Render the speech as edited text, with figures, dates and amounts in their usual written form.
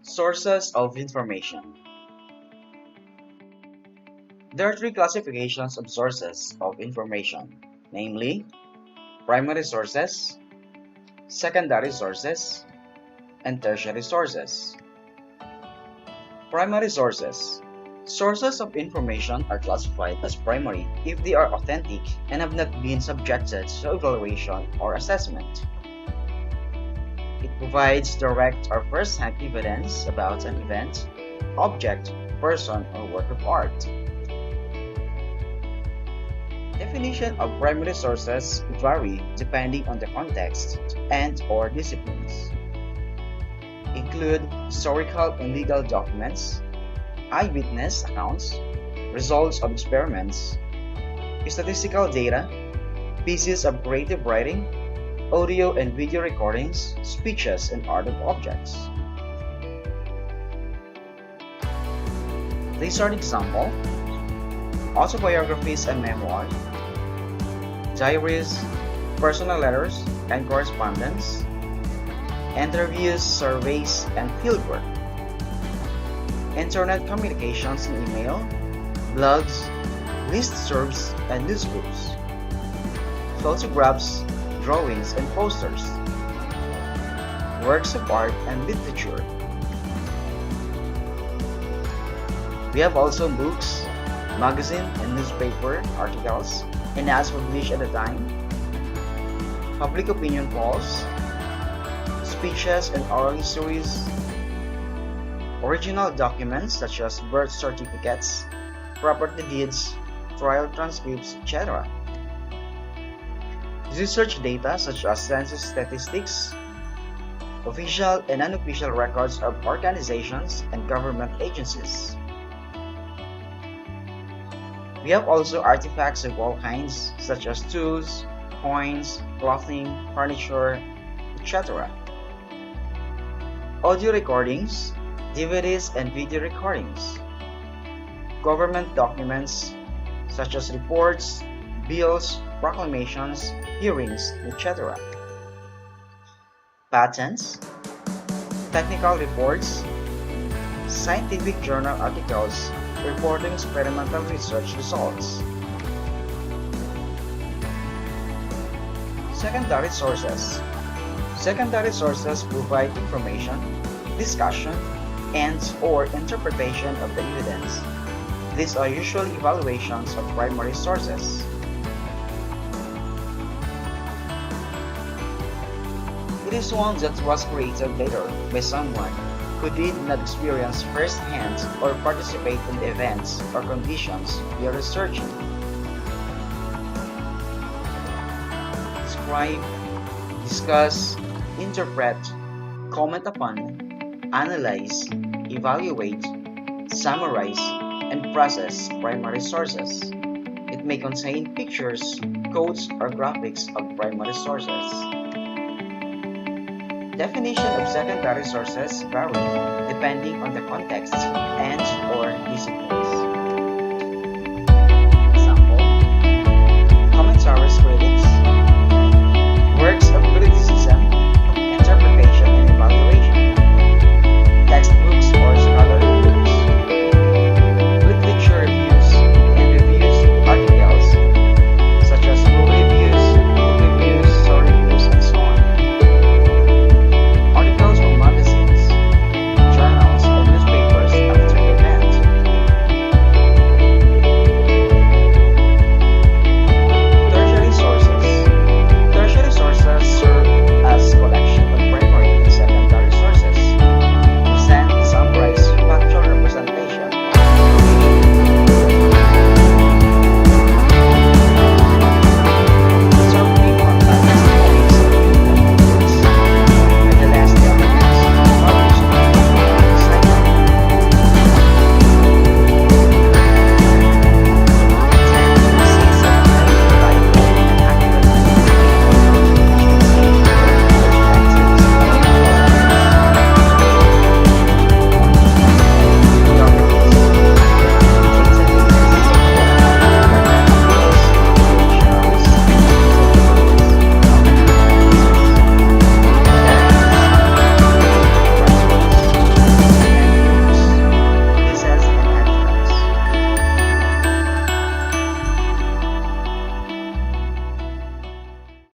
Sources of information. There are three classifications of sources of information, namely primary sources, secondary sources, and tertiary sources. Primary sources. Sources of information are classified as primary if they are authentic and have not been subjected to evaluation or assessment. It provides direct or first-hand evidence about an event, object, person, or work of art. Definition of primary sources vary depending on the context and/or disciplines. Include historical and legal documents, eyewitness accounts, results of experiments, statistical data, pieces of creative writing, audio and video recordings, speeches, and art of objects. These are an example: autobiographies and memoirs, diaries, personal letters and correspondence, interviews, surveys, and fieldwork, internet communications and email, blogs, listservs, and newsgroups, photographs, drawings, and posters, works of art and literature. We have also books, magazine and newspaper articles, and ads published at a time, public opinion polls, speeches and oral histories, original documents such as birth certificates, property deeds, trial transcripts, etc. Research data such as census statistics, official and unofficial records of organizations and government agencies. We have also artifacts of all kinds such as tools, coins, clothing, furniture, etc. Audio recordings, DVDs and video recordings. Government documents such as reports, bills, proclamations, hearings, etc. Patents, technical reports, scientific journal articles reporting experimental research results. Secondary sources. Secondary sources provide information, discussion, and/or interpretation of the evidence. These are usually evaluations of primary sources. It is one that was created later by someone who did not experience firsthand or participate in the events or conditions we are researching. Describe, discuss, interpret, comment upon, analyze, evaluate, summarize, and process primary sources. It may contain pictures, quotes, or graphics of primary sources. Definition of secondary sources vary depending on the context and/or disciplines. Example: commentaries, critics, works of criticism,